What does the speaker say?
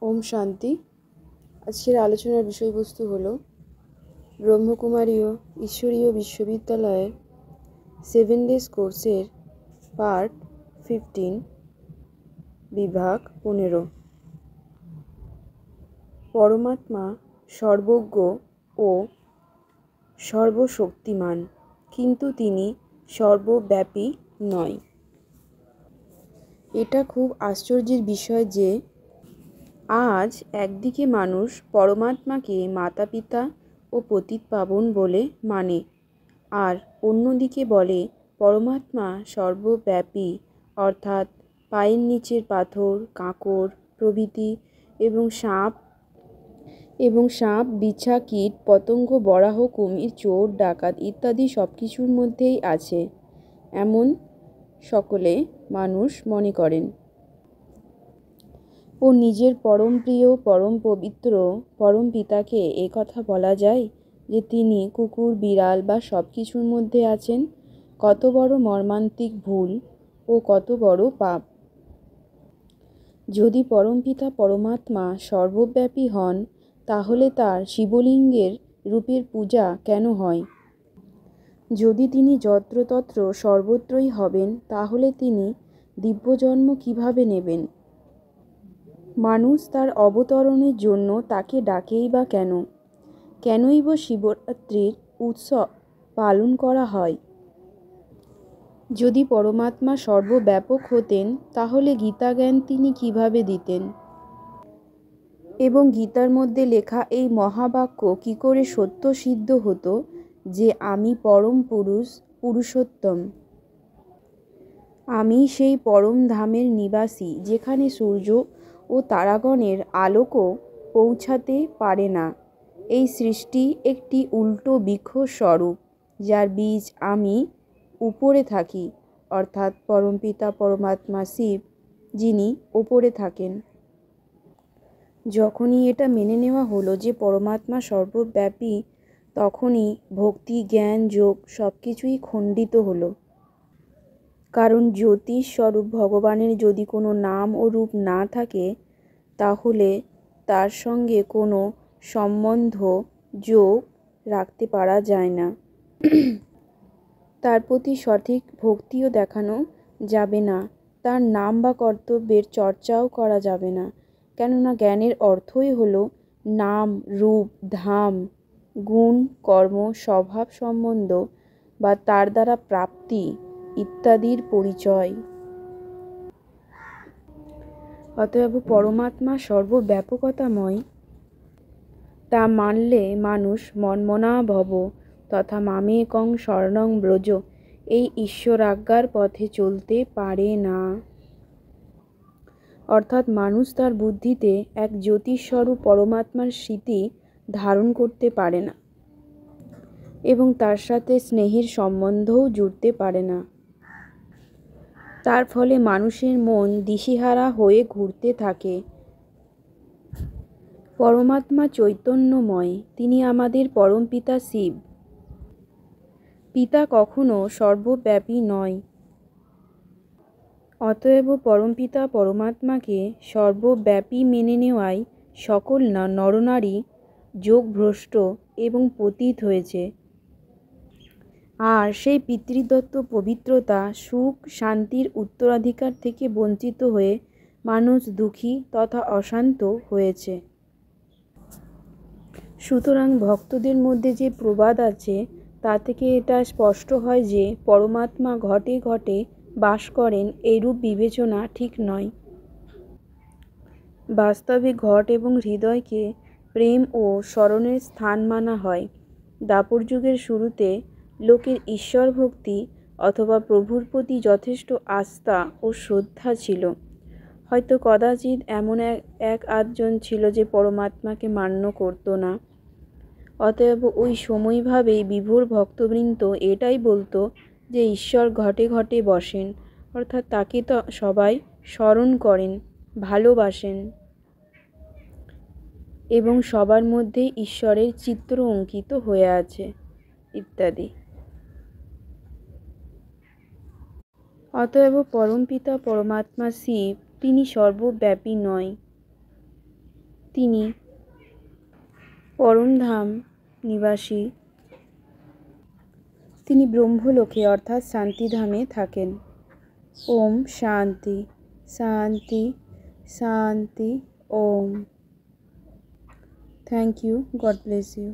ওম শান্তি। আজকের আলোচনার বিষয়বস্তু হল ব্রহ্মকুমারী ঈশ্বরীয় বিশ্ববিদ্যালয়ের 7 ডেজ কোর্সের পার্ট 15 বিভাগ 15। পরমাত্মা সর্বজ্ঞ ও সর্বশক্তিমান, কিন্তু তিনি সর্বব্যাপী নয়। এটা খুব আশ্চর্যের বিষয় যে আজ একদিকে মানুষ পরমাত্মাকে মাতা পিতা ও পতিতপাবন বলে মানে, আর অন্যদিকে বলে পরমাত্মা সর্বব্যাপী, অর্থাৎ পায়ের নিচের পাথর, কাঁকড় প্রভৃতি এবং সাপ, বিছা, কীট, পতঙ্গ, বরাহ, কুমির, চোর, ডাকাত ইত্যাদি সব কিছুর মধ্যেই আছে, এমন সকলে মানুষ মনে করেন। ও নিজের পরম প্রিয়, পরম পবিত্র পরম পিতাকে কথা বলা যায় যে তিনি কুকুর, বিড়াল বা সব কিছুর মধ্যে আছেন? কত বড় মর্মান্তিক ভুল ও কত বড় পাপ! যদি পরমপিতা পরমাত্মা সর্বব্যাপী হন, তাহলে তার শিবলিঙ্গের রূপের পূজা কেন হয়? যদি তিনি যত্রতত্র সর্বত্রই হবেন, তাহলে তিনি দিব্যজন্ম কিভাবে নেবেন? মানুষ তার অবতরণের জন্য তাকে ডাকেই বা কেন? কেনই বা শিবরাত্রির উৎসব পালন করা হয়? যদি পরমাত্মা সর্বব্যাপক হতেন, তাহলে গীতাজ্ঞান তিনি কিভাবে দিতেন? এবং গীতার মধ্যে লেখা এই মহাবাক্য কি করে সত্য সিদ্ধ হতো যে আমি পরম পুরুষোত্তম, আমি সেই পরম ধামের নিবাসী যেখানে সূর্য ও তারাগণের আলোকও পৌঁছাতে পারে না। এই সৃষ্টি একটি উল্টো বৃক্ষ স্বরূপ, যার বীজ আমি উপরে থাকি, অর্থাৎ পরমপিতা পরমাত্মা শিব, যিনি ওপরে থাকেন। যখনই এটা মেনে নেওয়া হলো যে পরমাত্মা সর্বব্যাপী, তখনই ভক্তি, জ্ঞান, যোগ সব কিছুই খণ্ডিত হলো। কারণ জ্যোতিষ স্বরূপ ভগবানের যদি কোনো নাম ও রূপ না থাকে, তাহলে তার সঙ্গে কোনো সম্বন্ধ, যোগ রাখতে পারা যায় না। তার প্রতি সঠিক ভক্তিও দেখানো যাবে না, তার নাম বা কর্তব্যের চর্চাও করা যাবে না। কেননা জ্ঞানের অর্থই হলো নাম, রূপ, ধাম, গুণ, কর্ম, স্বভাব সম্বন্ধ বা তার দ্বারা প্রাপ্তি ইত্যাদির পরিচয়। অতএব পরমাত্মা সর্বব্যাপকতাময়, তা মানলে মানুষ মন্মনা ভব তথা মামেকং শরণং ব্রজ, এই ঈশ্বরাজ্ঞার পথে চলতে পারে না। অর্থাৎ মানুষ তার বুদ্ধিতে এক জ্যোতিস্বরূপ পরমাত্মার স্মৃতি ধারণ করতে পারে না এবং তার সাথে স্নেহের সম্বন্ধও জুড়তে পারে না। তার ফলে মানুষের মন দিশেহারা হয়ে ঘুরতে থাকে। পরমাত্মা চৈতন্যময়, তিনি আমাদের পরমপিতা শিব। পিতা কখনো সর্বব্যাপী নয়। অতএব পরমপিতা পরমাত্মাকে সর্বব্যাপী মেনে নেওয়ায় সকল নরনারী যোগভ্রষ্ট এবং পতিত হয়েছে। আর সেই পিতৃদত্ত পবিত্রতা, সুখ, শান্তির উত্তরাধিকার থেকে বঞ্চিত হয়ে মানুষ দুঃখী তথা অশান্ত হয়েছে। সুতরাং ভক্তদের মধ্যে যে প্রবাদ আছে, তা থেকে এটা স্পষ্ট হয় যে পরমাত্মা ঘটে ঘটে বাস করেন, এইরূপ বিবেচনা ঠিক নয়। বাস্তবে ঘট এবং হৃদয়কে প্রেম ও স্মরণের স্থান মানা হয়। দ্বাপর যুগের শুরুতে লোকের ঈশ্বর ভক্তি অথবা প্রভুর প্রতি যথেষ্ট আস্থা ও শ্রদ্ধা ছিল। হয়তো কদাচিৎ এমন এক আধজন ছিল যে পরমাত্মাকে মান্য করত না। অতএব ওই সময়ভাবেই বিভোর ভক্তবৃন্দ এটাই বলতো যে ঈশ্বর ঘটে ঘটে বসেন, অর্থাৎ তাকে তো সবাই স্মরণ করেন, ভালোবাসেন এবং সবার মধ্যে ঈশ্বরের চিত্র অঙ্কিত হয়ে আছে ইত্যাদি। অতএব পরমপিতা পরমাত্মা শিব, তিনি সর্বব্যাপী নয়। তিনি পরমধাম নিবাসী, তিনি ব্রহ্মলোকে অর্থাৎ শান্তিধামে থাকেন। ওম শান্তি শান্তি শান্তি ওম। Thank you. God bless you.